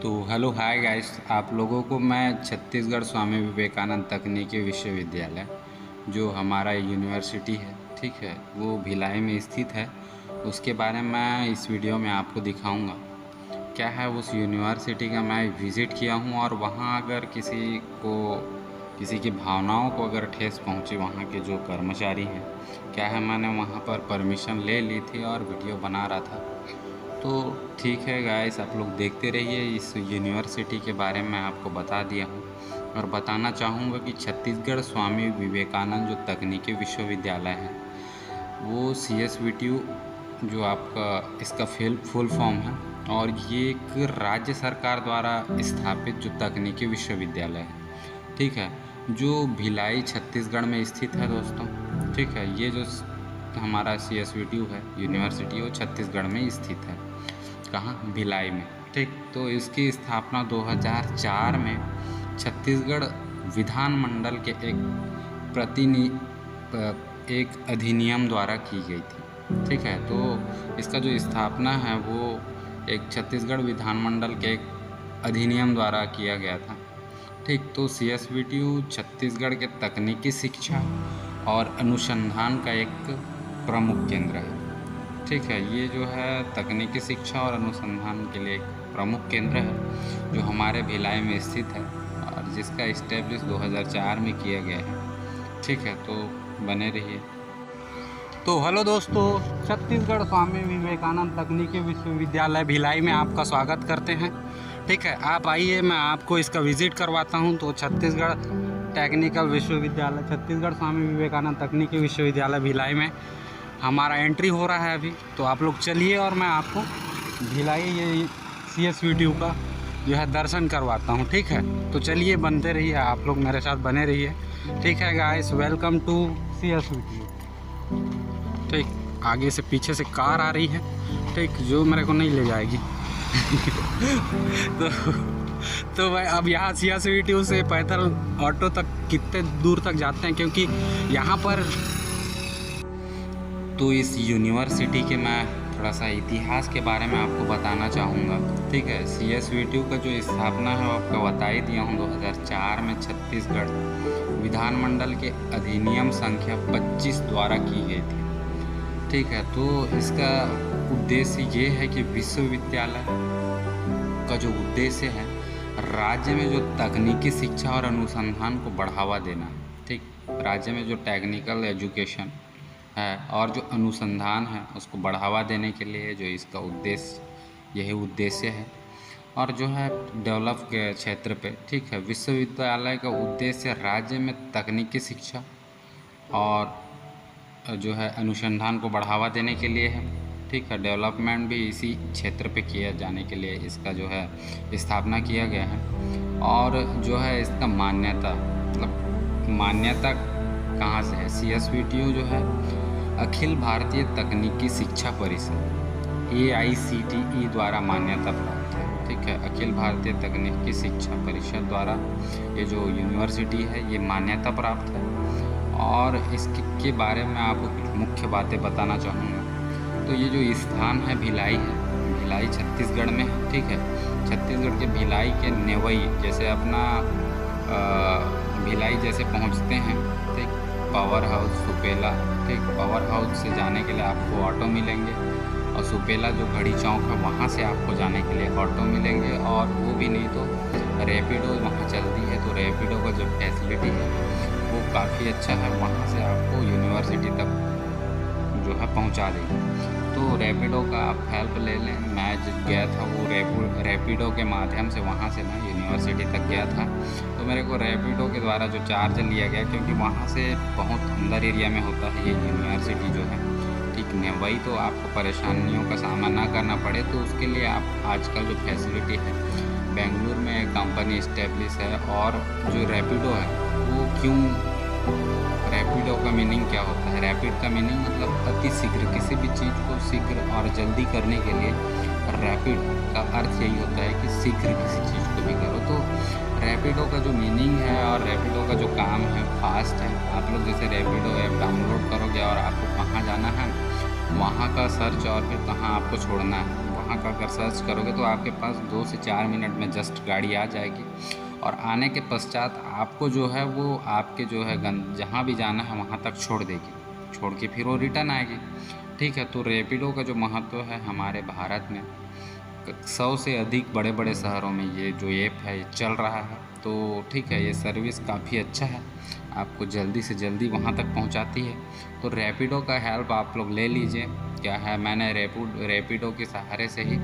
तो hello hi guys, आप लोगों को मैं छत्तीसगढ़ स्वामी विवेकानंद तकनीकी विश्वविद्यालय जो हमारा यूनिवर्सिटी है, ठीक है, वो भिलाई में स्थित है, उसके बारे में मैं इस वीडियो में आपको दिखाऊंगा। क्या है, उस यूनिवर्सिटी का मैं विज़िट किया हूँ और वहाँ अगर किसी की भावनाओं को अगर ठेस पहुँची, वहाँ के जो कर्मचारी हैं, क्या है, मैंने वहाँ पर परमिशन ले ली थी और वीडियो बना रहा था। तो ठीक है गाइस, आप लोग देखते रहिए। इस यूनिवर्सिटी के बारे में आपको बता दिया हूँ और बताना चाहूँगा कि छत्तीसगढ़ स्वामी विवेकानंद जो तकनीकी विश्वविद्यालय है वो CSVTU जो आपका इसका फुल फॉर्म है, और ये एक राज्य सरकार द्वारा स्थापित जो तकनीकी विश्वविद्यालय है, ठीक है, जो भिलाई छत्तीसगढ़ में स्थित है दोस्तों। ठीक है, ये जो हमारा CSVTU है यूनिवर्सिटी, वो छत्तीसगढ़ में स्थित है। कहाँ? भिलाई में। ठीक, तो इसकी स्थापना 2004 में छत्तीसगढ़ विधानमंडल के एक अधिनियम द्वारा की गई थी। ठीक है, तो इसका जो स्थापना है वो एक छत्तीसगढ़ विधानमंडल के एक अधिनियम द्वारा किया गया था। ठीक, तो CSVTU छत्तीसगढ़ के तकनीकी शिक्षा और अनुसंधान का एक प्रमुख केंद्र है। ठीक है, ये जो है तकनीकी शिक्षा और अनुसंधान के लिए एक प्रमुख केंद्र है जो हमारे भिलाई में स्थित है और जिसका इस्टेब्लिश 2004 में किया गया है। ठीक है, तो बने रहिए। तो हेलो दोस्तों, छत्तीसगढ़ स्वामी विवेकानंद तकनीकी विश्वविद्यालय भिलाई में आपका स्वागत करते हैं। ठीक है, आप आइए, मैं आपको इसका विज़िट करवाता हूं। तो छत्तीसगढ़ टेक्निकल विश्वविद्यालय, छत्तीसगढ़ स्वामी विवेकानंद तकनीकी विश्वविद्यालय भिलाई में हमारा एंट्री हो रहा है अभी। तो आप लोग चलिए और मैं आपको भिलाई ये CSVTU का जो है दर्शन करवाता हूँ। ठीक है, तो चलिए, बनते रहिए, आप लोग मेरे साथ बने रहिए। ठीक है गाइस, वेलकम टू CSVTU। ठीक, आगे से पीछे से कार आ रही है, ठीक, जो मेरे को नहीं ले जाएगी। तो भाई अब यहाँ CSVTU से पैदल ऑटो तक कितने दूर तक जाते हैं, क्योंकि यहाँ पर तो इस यूनिवर्सिटी के मैं थोड़ा सा इतिहास के बारे में आपको बताना चाहूँगा। ठीक है, CSVTU का जो स्थापना है वो आपको बता ही दिया हूँ, 2004 में छत्तीसगढ़ विधानमंडल के अधिनियम संख्या 25 द्वारा की गई थी। ठीक है, तो इसका उद्देश्य ये है कि विश्वविद्यालय का जो उद्देश्य है, राज्य में जो तकनीकी शिक्षा और अनुसंधान को बढ़ावा देना। ठीक, राज्य में जो टेक्निकल एजुकेशन है और जो अनुसंधान है उसको बढ़ावा देने के लिए जो इसका उद्देश्य, यही उद्देश्य है। और जो है डेवलप के क्षेत्र पे, ठीक है, विश्वविद्यालय का उद्देश्य राज्य में तकनीकी शिक्षा और जो है अनुसंधान को बढ़ावा देने के लिए है। ठीक है, डेवलपमेंट भी इसी क्षेत्र पे किया जाने के लिए इसका जो है स्थापना किया गया है। और जो है इसका मान्यता, मतलब मान्यता कहाँ से है? CSVTU जो है अखिल भारतीय तकनीकी शिक्षा परिषद AICTE द्वारा मान्यता प्राप्त है। ठीक है, अखिल भारतीय तकनीकी शिक्षा परिषद द्वारा ये जो यूनिवर्सिटी है ये मान्यता प्राप्त है। और इसके बारे में आपको कुछ मुख्य बातें बताना चाहूँगा। तो ये जो स्थान है भिलाई है, भिलाई छत्तीसगढ़ में है। ठीक है, छत्तीसगढ़ के भिलाई के नेवई, जैसे अपना भिलाई जैसे पहुँचते हैं, ठीक, पावर हाउस सुपेला। ठीक, पावर हाउस से जाने के लिए आपको ऑटो मिलेंगे और सुपेला जो घड़ी चौक है वहाँ से आपको जाने के लिए ऑटो मिलेंगे। और वो भी नहीं तो रैपिडो वहाँ चलती है, तो रैपिडो का जो फैसिलिटी है वो काफ़ी अच्छा है, वहाँ से आपको यूनिवर्सिटी तक जो है पहुँचा देगी। तो रैपिडो का आप हेल्प ले लें। मैं जब गया था वो रैपिडो के माध्यम से वहाँ से मैं यूनिवर्सिटी तक गया था, तो मेरे को रैपिडो के द्वारा जो चार्ज लिया गया, क्योंकि वहाँ से बहुत अंदर एरिया में होता है ये यूनिवर्सिटी जो है। ठीक है, वही तो आपको परेशानियों का सामना ना करना पड़े, तो उसके लिए आप आजकल जो फैसिलिटी है, बेंगलुरु में एक कंपनी इस्टेब्लिश है। और जो रैपिडो है वो क्यों, रैपिडो का मीनिंग क्या होता है? रैपिड का मीनिंग मतलब अति शीघ्र, किसी भी चीज़ को शीघ्र और जल्दी करने के लिए रैपिड का अर्थ यही होता है कि शीघ्र किसी चीज़ को भी करो। तो रैपिडो का जो मीनिंग है और रैपिडो का जो काम है फास्ट है। आप लोग जैसे रैपिडो ऐप डाउनलोड करोगे और आपको कहाँ जाना है वहाँ का सर्च और फिर कहाँ आपको छोड़ना है वहाँ का अगर सर्च करोगे तो आपके पास 2 से 4 मिनट में जस्ट गाड़ी आ जाएगी। और आने के पश्चात आपको जो है वो आपके जो है जहाँ भी जाना है वहाँ तक छोड़ देगी, छोड़ के फिर वो रिटर्न आएगी। ठीक है, तो रैपिडो का जो महत्व है हमारे भारत में 100 से अधिक बड़े बड़े शहरों में ये जो ऐप है ये चल रहा है। तो ठीक है, ये सर्विस काफ़ी अच्छा है, आपको जल्दी से जल्दी वहाँ तक पहुँचाती है। तो रैपिडो का हेल्प आप लोग ले लीजिए। क्या है, मैंने रैपिडो के सहारे से ही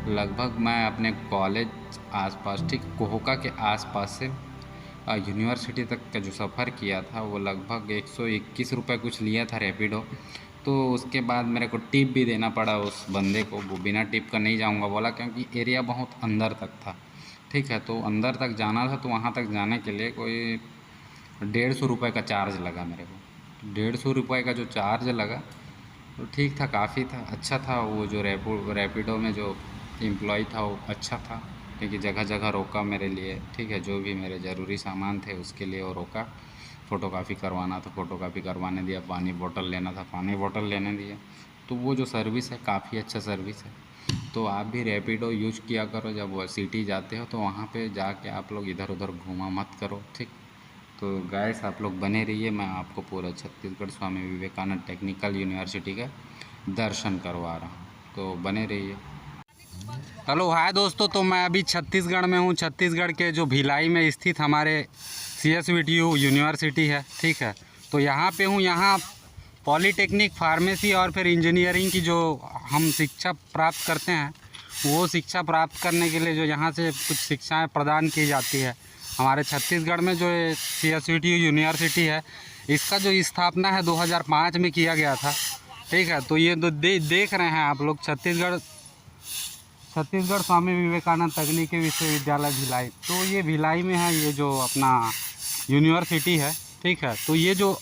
लगभग मैं अपने कॉलेज आसपास, ठीक कोहका के आसपास से यूनिवर्सिटी तक का जो सफ़र किया था वो लगभग 121 रुपये कुछ लिया था रैपिडो। तो उसके बाद मेरे को टिप भी देना पड़ा उस बंदे को, वो बिना टिप का नहीं जाऊंगा बोला, क्योंकि एरिया बहुत अंदर तक था। ठीक है, तो अंदर तक जाना था, तो वहाँ तक जाने के लिए कोई 150 रुपये का चार्ज लगा मेरे को। 150 रुपये का जो चार्ज लगा तो ठीक था, काफ़ी था, अच्छा था। वो जो रैपिडो में जो एम्प्लॉय था वो अच्छा था, क्योंकि जगह जगह रोका मेरे लिए। ठीक है, जो भी मेरे ज़रूरी सामान थे उसके लिए वो रोका। फ़ोटोकॉपी करवाना था फ़ोटोकॉपी करवाने दिया, पानी बोतल लेना था पानी बोतल लेने दिया। तो वो जो सर्विस है काफ़ी अच्छा सर्विस है। तो आप भी रैपिडो यूज किया करो, जब वो सिटी जाते हो तो वहाँ पे जाके आप लोग इधर उधर घूमा मत करो। ठीक, तो गाइस आप लोग बने रहिए, मैं आपको पूरा छत्तीसगढ़ स्वामी विवेकानंद टेक्निकल यूनिवर्सिटी का दर्शन करवा रहा हूँ, तो बने रहिए। हेलो हाय दोस्तों, तो मैं अभी छत्तीसगढ़ में हूँ। छत्तीसगढ़ के जो भिलाई में स्थित हमारे CSVTU यूनिवर्सिटी है। ठीक है, तो यहाँ पे हूँ। यहाँ पॉलीटेक्निक, फार्मेसी और फिर इंजीनियरिंग की जो हम शिक्षा प्राप्त करते हैं, वो शिक्षा प्राप्त करने के लिए जो यहाँ से कुछ शिक्षाएं प्रदान की जाती है। हमारे छत्तीसगढ़ में जो CSVTU यूनिवर्सिटी है, इसका जो स्थापना है 2005 में किया गया था। ठीक है, तो ये देख रहे हैं आप लोग छत्तीसगढ़ स्वामी विवेकानंद तकनीकी विश्वविद्यालय भिलाई। तो ये भिलाई में है, ये जो अपना यूनिवर्सिटी है। ठीक है, तो ये जो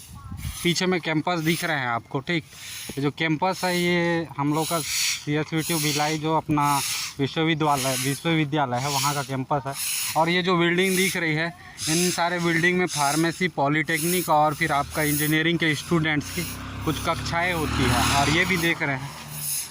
पीछे में कैंपस दिख रहे हैं आपको, ठीक, ये जो कैंपस है ये हम लोग का CSVTU भिलाई जो अपना विश्वविद्यालय है वहाँ का कैंपस है। और ये जो बिल्डिंग दिख रही है, इन सारे बिल्डिंग में फार्मेसी, पॉलीटेक्निक और फिर आपका इंजीनियरिंग के स्टूडेंट्स की कुछ कक्षाएँ होती है। और ये भी देख रहे हैं,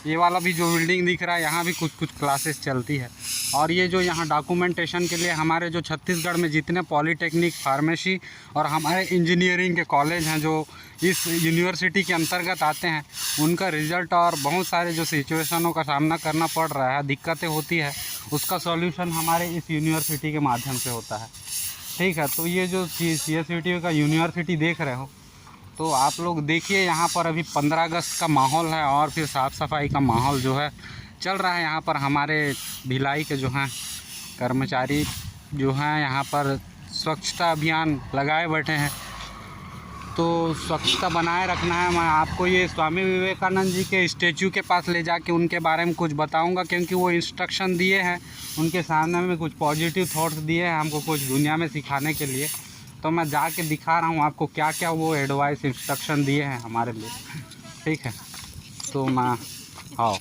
ये वाला भी जो बिल्डिंग दिख रहा है, यहाँ भी कुछ कुछ क्लासेस चलती है। और ये जो यहाँ डॉक्यूमेंटेशन के लिए हमारे जो छत्तीसगढ़ में जितने पॉलीटेक्निक, फार्मेसी और हमारे इंजीनियरिंग के कॉलेज हैं जो इस यूनिवर्सिटी के अंतर्गत आते हैं, उनका रिज़ल्ट और बहुत सारे जो सिचुएशनों का सामना करना पड़ रहा है, दिक्कतें होती है, उसका सॉल्यूशन हमारे इस यूनिवर्सिटी के माध्यम से होता है। ठीक है, तो ये जो CSVTU का यूनिवर्सिटी देख रहे हो, तो आप लोग देखिए यहाँ पर अभी 15 अगस्त का माहौल है और फिर साफ़ सफाई का माहौल जो है चल रहा है। यहाँ पर हमारे भिलाई के जो हैं कर्मचारी जो हैं यहाँ पर स्वच्छता अभियान लगाए बैठे हैं। तो स्वच्छता बनाए रखना है। मैं आपको ये स्वामी विवेकानंद जी के स्टैचू के पास ले जाके उनके बारे में कुछ बताऊंगा, क्योंकि वो इंस्ट्रक्शन दिए हैं, उनके सामने में कुछ पॉजिटिव थॉट्स दिए हैं हमको कुछ दुनिया में सिखाने के लिए। तो मैं जाके दिखा रहा हूँ आपको क्या क्या वो एडवाइस, इंस्ट्रक्शन दिए हैं हमारे लिए। ठीक है, तो मैं आओ।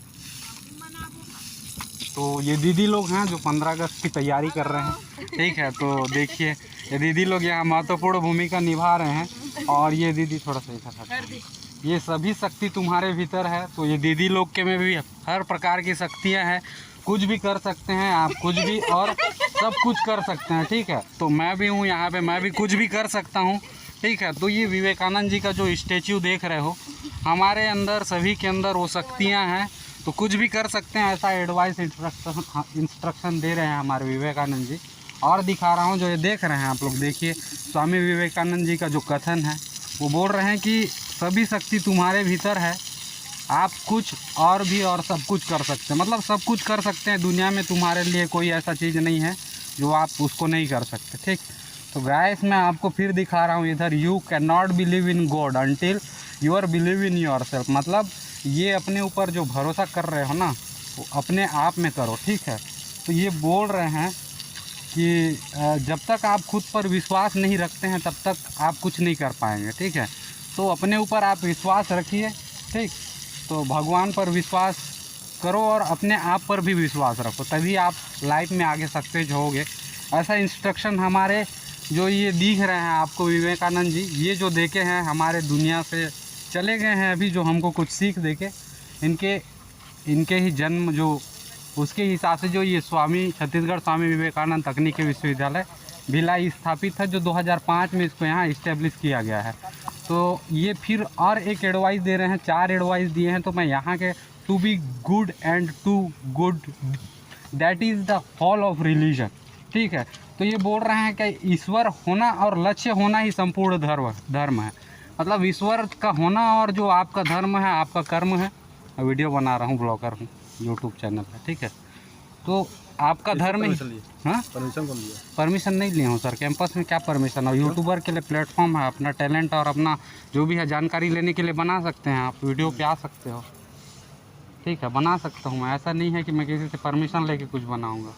तो ये दीदी लोग हैं जो 15 अगस्त की तैयारी कर रहे हैं। ठीक है, तो देखिए ये दीदी लोग यहाँ महत्वपूर्ण भूमिका निभा रहे हैं। और ये दीदी थोड़ा सा इधर, ये सभी शक्ति तुम्हारे भीतर है। तो ये दीदी लोग के में भी हर प्रकार की शक्तियाँ हैं, कुछ भी कर सकते हैं आप, कुछ भी और सब कुछ कर सकते हैं। ठीक है, तो मैं भी हूँ यहाँ पे, मैं भी कुछ भी कर सकता हूँ। ठीक है, तो ये विवेकानंद जी का जो स्टैचू देख रहे हो, हमारे अंदर सभी के अंदर वो शक्तियाँ हैं, तो कुछ भी कर सकते हैं, ऐसा एडवाइस इंस्ट्रक्शन दे रहे हैं हमारे विवेकानंद जी। और दिखा रहा हूँ जो ये देख रहे हैं आप लोग, देखिए स्वामी विवेकानंद जी का जो कथन है, वो बोल रहे हैं कि सभी शक्ति तुम्हारे भीतर है, आप कुछ और भी और सब कुछ कर सकते हैं। मतलब सब कुछ कर सकते हैं, दुनिया में तुम्हारे लिए कोई ऐसा चीज़ नहीं है जो आप उसको नहीं कर सकते। ठीक, तो गाइस मैं आपको फिर दिखा रहा हूँ इधर, you can not believe in God until you are believe in yourself. मतलब ये अपने ऊपर जो भरोसा कर रहे हो ना, वो अपने आप में करो। ठीक है, तो ये बोल रहे हैं कि जब तक आप खुद पर विश्वास नहीं रखते हैं तब तक आप कुछ नहीं कर पाएंगे। ठीक है, तो अपने ऊपर आप विश्वास रखिए। ठीक, तो भगवान पर विश्वास करो और अपने आप पर भी विश्वास रखो, तभी आप लाइफ में आगे सक्सेस होगे। ऐसा इंस्ट्रक्शन हमारे जो ये दिख रहे हैं आपको विवेकानंद जी, ये जो देखे हैं हमारे दुनिया से चले गए हैं अभी, जो हमको कुछ सीख देके इनके ही जन्म जो उसके हिसाब से जो ये छत्तीसगढ़ स्वामी विवेकानंद तकनीकी विश्वविद्यालय भिलाई स्थापित है, जो 2005 में इसको यहाँ इस्टेब्लिश किया गया है। तो ये फिर और एक एडवाइस दे रहे हैं, 4 एडवाइस दिए हैं। तो मैं यहाँ के to be good and to good that is the fall of religion, ठीक है। तो ये बोल रहे हैं कि ईश्वर होना और लक्ष्य होना ही संपूर्ण धर्म है। मतलब ईश्वर का होना और जो आपका धर्म है, आपका कर्म है। वीडियो बना रहा हूँ, ब्लॉगर हूँ, यूट्यूब चैनल है, ठीक है। तो आपका धर्म ही, हाँ, परमिशन कौन दिया? परमिशन नहीं लिए हूँ सर, कैंपस में क्या परमिशन है। यूट्यूबर के लिए प्लेटफॉर्म है, अपना टैलेंट और अपना जो भी है जानकारी लेने के लिए बना सकते हैं आप, वीडियो पे आ सकते हो, ठीक है, बना सकता हूँ मैं। ऐसा नहीं है कि मैं किसी से परमिशन लेके कुछ बनाऊँगा।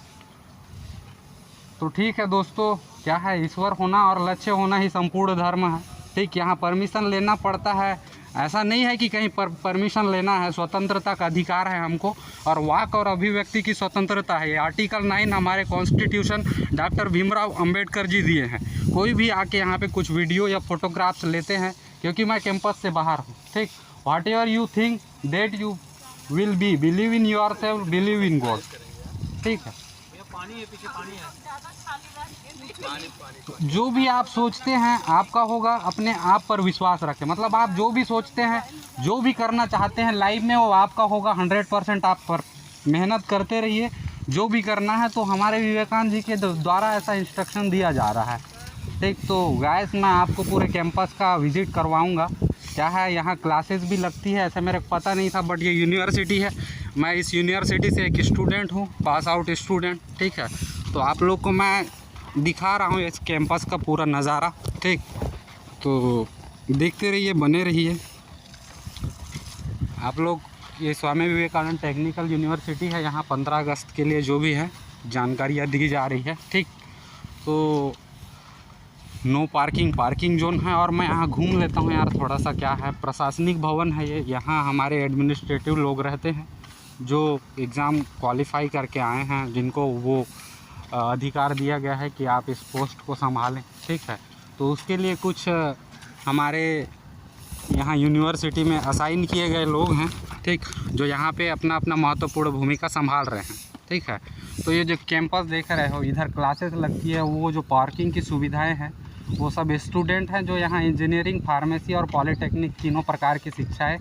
तो ठीक है दोस्तों, क्या है, ईश्वर होना और लक्ष्य होना ही संपूर्ण धर्म है, ठीक। यहाँ परमिशन लेना पड़ता है, ऐसा नहीं है कि कहीं परमिशन लेना है, स्वतंत्रता का अधिकार है हमको, और वाक और अभिव्यक्ति की स्वतंत्रता है। ये आर्टिकल 9 हमारे कॉन्स्टिट्यूशन डॉक्टर भीमराव अंबेडकर जी दिए हैं। कोई भी आके यहाँ पे कुछ वीडियो या फोटोग्राफ्स लेते हैं, क्योंकि मैं कैंपस से बाहर हूँ, ठीक। What ever you think that you will be, believe in your self, believe in God, ठीक है। पानी है, पीछे पानी है। जो भी आप सोचते हैं आपका होगा, अपने आप पर विश्वास रखें। मतलब आप जो भी सोचते हैं, जो भी करना चाहते हैं लाइफ में, वो आपका होगा। 100% आप पर मेहनत करते रहिए, जो भी करना है। तो हमारे विवेकानंद जी के द्वारा ऐसा इंस्ट्रक्शन दिया जा रहा है, ठीक। तो गाइस, मैं आपको पूरे कैंपस का विज़िट करवाऊंगा। क्या है, यहाँ क्लासेस भी लगती है, ऐसा मेरे को पता नहीं था, बट ये यूनिवर्सिटी है। मैं इस यूनिवर्सिटी से एक स्टूडेंट हूँ, पास आउट स्टूडेंट, ठीक है। तो आप लोग को मैं दिखा रहा हूँ इस कैंपस का पूरा नज़ारा, ठीक। तो देखते रहिए, बने रहिए आप लोग। ये स्वामी विवेकानंद टेक्निकल यूनिवर्सिटी है। यहाँ 15 अगस्त के लिए जो भी है जानकारियाँ दी जा रही है, ठीक। तो नो पार्किंग जोन है। और मैं यहाँ घूम लेता हूँ यार थोड़ा सा। क्या है, प्रशासनिक भवन है ये। यहाँ हमारे एडमिनिस्ट्रेटिव लोग रहते हैं, जो एग्ज़ाम क्वालिफाई करके आए हैं, जिनको वो अधिकार दिया गया है कि आप इस पोस्ट को संभालें, ठीक है। तो उसके लिए कुछ हमारे यहाँ यूनिवर्सिटी में असाइन किए गए लोग हैं, ठीक, जो यहाँ पे अपना अपना महत्वपूर्ण भूमिका संभाल रहे हैं, ठीक है। तो ये जो कैंपस देख रहे हो, इधर क्लासेस लगती है, वो जो पार्किंग की सुविधाएं हैं, वो सब स्टूडेंट हैं जो यहाँ इंजीनियरिंग, फार्मेसी और पॉलीटेक्निक तीनों प्रकार की शिक्षाएँ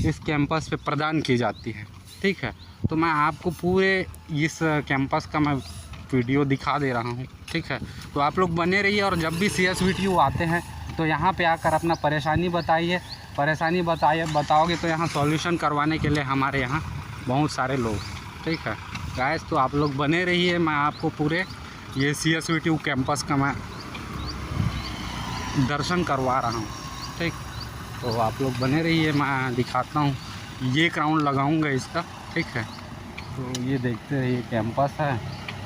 इस कैंपस पे प्रदान की जाती है, ठीक है। तो मैं आपको पूरे इस कैंपस का मैं वीडियो दिखा दे रहा हूँ, ठीक है। तो आप लोग बने रहिए, और जब भी CSVTU आते हैं तो यहाँ पे आकर अपना परेशानी बताओगे तो यहाँ सॉल्यूशन करवाने के लिए हमारे यहाँ बहुत सारे लोग, ठीक है गाइस। तो आप लोग बने रहिए, मैं आपको पूरे ये CSVTU कैंपस का मैं दर्शन करवा रहा हूँ, ठीक। तो आप लोग बने रहिए, मैं दिखाता हूँ। ये राउंड लगाऊंगा इसका, ठीक है। तो ये देखते रहिए, कैंपस है,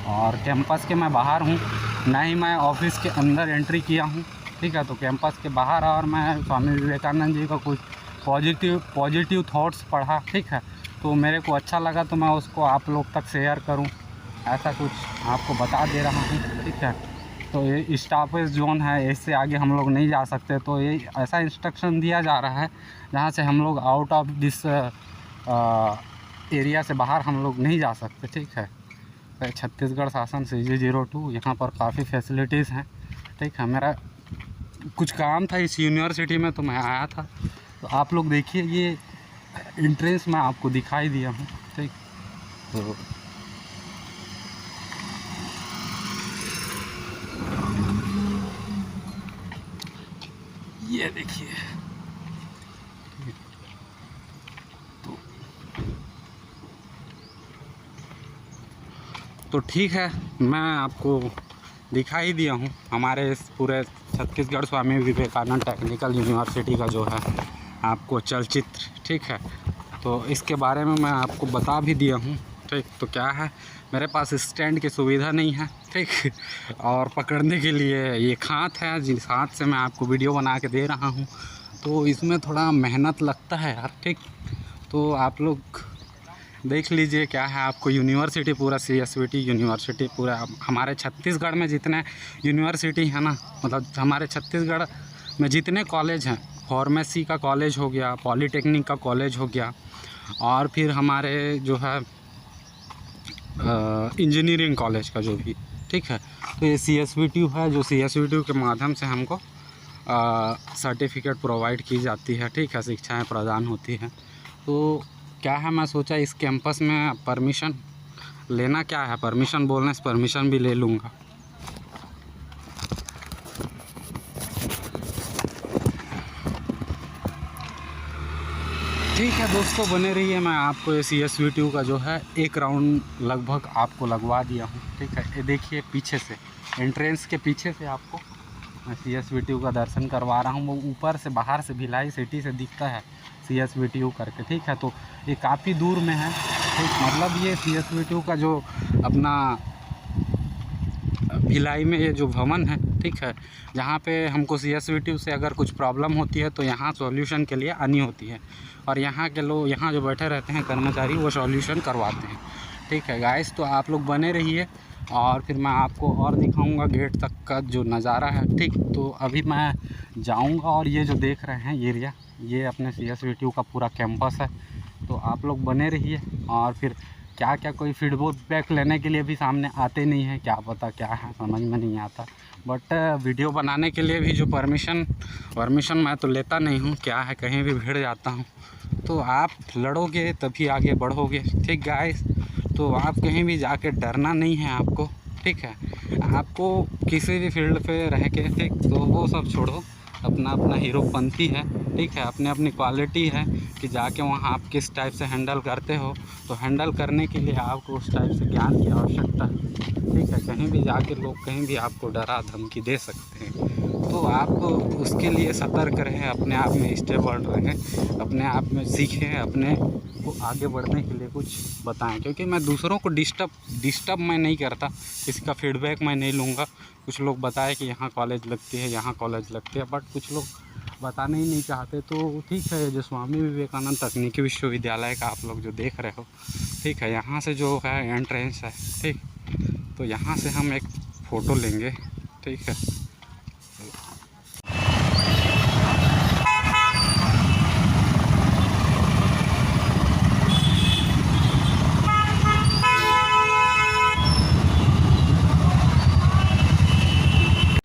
और कैंपस के मैं बाहर हूँ, ना ही मैं ऑफिस के अंदर एंट्री किया हूँ, ठीक है। तो कैंपस के बाहर, और मैं स्वामी विवेकानंद जी का कुछ पॉजिटिव थॉट्स पढ़ा, ठीक है। तो मेरे को अच्छा लगा, तो मैं उसको आप लोग तक शेयर करूँ, ऐसा कुछ आपको बता दे रहा हूँ, ठीक है। तो ये स्टॉपेज जोन है, इससे आगे हम लोग नहीं जा सकते। तो ये ऐसा इंस्ट्रक्शन दिया जा रहा है जहाँ से हम लोग आउट ऑफ दिस एरिया से बाहर हम लोग नहीं जा सकते, ठीक है। छत्तीसगढ़ शासन CG02, यहाँ पर काफ़ी फैसिलिटीज़ हैं, ठीक है। मेरा कुछ काम था इस यूनिवर्सिटी में, तो मैं आया था। तो आप लोग देखिए, ये एंट्रेंस मैं आपको दिखाई दिया हूँ, ठीक। तो ये देखिए, तो ठीक है, मैं आपको दिखा ही दिया हूँ हमारे इस पूरे छत्तीसगढ़ स्वामी विवेकानंद टेक्निकल यूनिवर्सिटी का जो है आपको चलचित्र, ठीक है। तो इसके बारे में मैं आपको बता भी दिया हूँ, ठीक। तो क्या है, मेरे पास स्टैंड की सुविधा नहीं है, ठीक। और पकड़ने के लिए ये हाथ है, जिस हाथ से मैं आपको वीडियो बना के दे रहा हूँ, तो इसमें थोड़ा मेहनत लगता है यार, ठीक। तो आप लोग देख लीजिए, क्या है, आपको यूनिवर्सिटी पूरा CSVT यूनिवर्सिटी पूरा हमारे छत्तीसगढ़ में जितने यूनिवर्सिटी है ना, मतलब हमारे छत्तीसगढ़ में जितने कॉलेज हैं, फार्मेसी का कॉलेज हो गया, पॉलीटेक्निक का कॉलेज हो गया, और फिर हमारे जो है इंजीनियरिंग कॉलेज का जो भी, ठीक है। तो ये CSVTU है, जो CSVTU के माध्यम से हमको सर्टिफिकेट प्रोवाइड की जाती है, ठीक है, शिक्षाएं प्रदान होती हैं। तो क्या है, मैं सोचा इस कैंपस में परमिशन लेना क्या है, परमिशन बोलने से परमिशन भी ले लूँगा। ठीक है दोस्तों, बने रहिए। मैं आपको ये CSVTU का जो है एक राउंड लगभग आपको लगवा दिया हूँ, ठीक है। ये देखिए पीछे से, एंट्रेंस के पीछे से आपको मैं CSVTU का दर्शन करवा रहा हूँ। वो ऊपर से, बाहर से, भिलाई सिटी से दिखता है CSVTU करके, ठीक है। तो ये काफ़ी दूर में है, ठीक। मतलब ये CSVTU का जो अपना भिलाई में ये जो भवन है, ठीक है, जहाँ पे हमको CSVTU से अगर कुछ प्रॉब्लम होती है तो यहाँ सॉल्यूशन के लिए आनी होती है, और यहाँ के लोग, यहाँ जो बैठे रहते हैं कर्मचारी, वो सॉल्यूशन करवाते हैं, ठीक है गाइस। तो आप लोग बने रहिए और फिर मैं आपको और दिखाऊंगा गेट तक का जो नज़ारा है, ठीक। तो अभी मैं जाऊंगा और ये जो देख रहे हैं एरिया, ये अपने CSVTU का पूरा कैंपस है। तो आप लोग बने रहिए और फिर क्या क्या कोई फीडबैक लेने के लिए भी सामने आते नहीं हैं, क्या पता क्या है, समझ में नहीं आता। बट वीडियो बनाने के लिए भी जो परमिशन मैं तो लेता नहीं हूँ, क्या है, कहीं भी भिड़ जाता हूँ। तो आप लड़ोगे तभी आगे बढ़ोगे, ठीक गाइस। तो आप कहीं भी जाके डरना नहीं है आपको, ठीक है। आपको किसी भी फील्ड पे रह के, ठीक, तो वो सब छोड़ो, अपना अपना हीरोपंथी है, ठीक है। अपने अपनी क्वालिटी है कि जाके वहाँ आप किस टाइप से हैंडल करते हो। तो हैंडल करने के लिए आपको उस टाइप से ज्ञान की आवश्यकता है, ठीक है। कहीं भी जाके लोग कहीं भी आपको डरा धमकी दे सकते हैं, तो आप उसके लिए सतर्क रहें, अपने आप में स्टेबल रहें, अपने आप में सीखें, अपने को आगे बढ़ने के लिए कुछ बताएं। क्योंकि मैं दूसरों को डिस्टर्ब मैं नहीं करता, किसी का फीडबैक मैं नहीं लूँगा। कुछ लोग बताए कि यहाँ कॉलेज लगती है, यहाँ कॉलेज लगती है, बट कुछ लोग बताने ही नहीं चाहते। तो ठीक है, जो स्वामी विवेकानंद तकनीकी विश्वविद्यालय का आप लोग जो देख रहे हो, ठीक है, यहाँ से जो है एंट्रेंस है, ठीक। तो यहाँ से हम एक फ़ोटो लेंगे, ठीक है।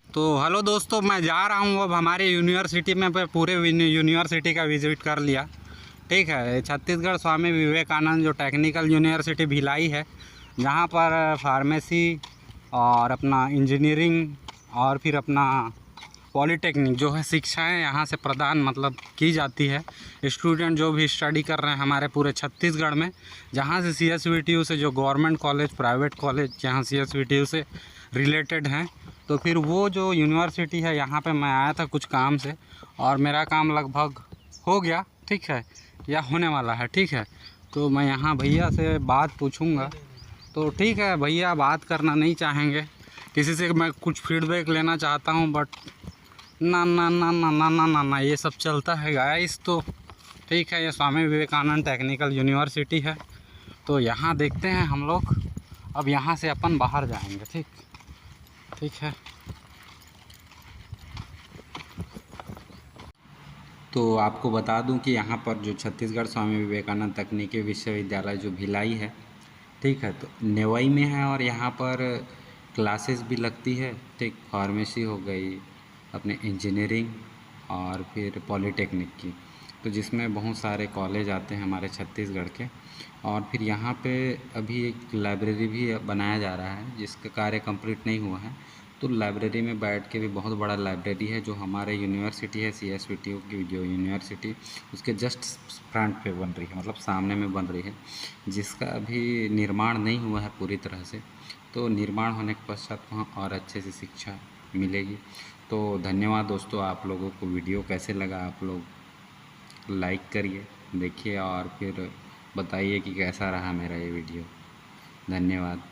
तो हेलो दोस्तों, मैं जा रहा हूँ अब हमारे यूनिवर्सिटी में। पूरे यूनिवर्सिटी का विज़िट कर लिया, ठीक है। छत्तीसगढ़ स्वामी विवेकानंद जो टेक्निकल यूनिवर्सिटी भिलाई है, जहाँ पर फार्मेसी और अपना इंजीनियरिंग और फिर अपना पॉलीटेक्निक जो है शिक्षाएं यहाँ से प्रदान मतलब की जाती है। स्टूडेंट जो भी स्टडी कर रहे हैं हमारे पूरे छत्तीसगढ़ में, जहाँ से CSVTU से जो गवर्नमेंट कॉलेज, प्राइवेट कॉलेज जहाँ CSVTU से रिलेटेड हैं, तो फिर वो जो यूनिवर्सिटी है यहाँ पे मैं आया था कुछ काम से, और मेरा काम लगभग हो गया, ठीक है, या होने वाला है, ठीक है। तो मैं यहाँ भैया से बात पूछूंगा। तो ठीक है, भैया बात करना नहीं चाहेंगे, किसी से मैं कुछ फीडबैक लेना चाहता हूँ, बट ना ना ना ना ना ना ना ना ये सब चलता है गाइस। तो ठीक है, ये स्वामी विवेकानंद टेक्निकल यूनिवर्सिटी है। तो यहाँ देखते हैं हम लोग, अब यहाँ से अपन बाहर जाएंगे, ठीक, ठीक है। तो आपको बता दूं कि यहाँ पर जो छत्तीसगढ़ स्वामी विवेकानंद तकनीकी विश्वविद्यालय जो भिलाई है, ठीक है, तो नेवई में है, और यहाँ पर क्लासेस भी लगती है, ठीक। फार्मेसी हो गई, अपने इंजीनियरिंग और फिर पॉलीटेक्निक की, तो जिसमें बहुत सारे कॉलेज आते हैं हमारे छत्तीसगढ़ के। और फिर यहाँ पे अभी एक लाइब्रेरी भी बनाया जा रहा है, जिसका कार्य कंप्लीट नहीं हुआ है। तो लाइब्रेरी में बैठ के भी, बहुत बड़ा लाइब्रेरी है जो हमारे यूनिवर्सिटी है CSVTU की जो यूनिवर्सिटी, उसके जस्ट फ्रंट पे बन रही है, मतलब सामने में बन रही है, जिसका अभी निर्माण नहीं हुआ है पूरी तरह से। तो निर्माण होने के पश्चात वहाँ और अच्छे से शिक्षा मिलेगी। तो धन्यवाद दोस्तों, आप लोगों को वीडियो कैसे लगा, आप लोग लाइक करिए, देखिए और फिर बताइए कि कैसा रहा मेरा ये वीडियो। धन्यवाद।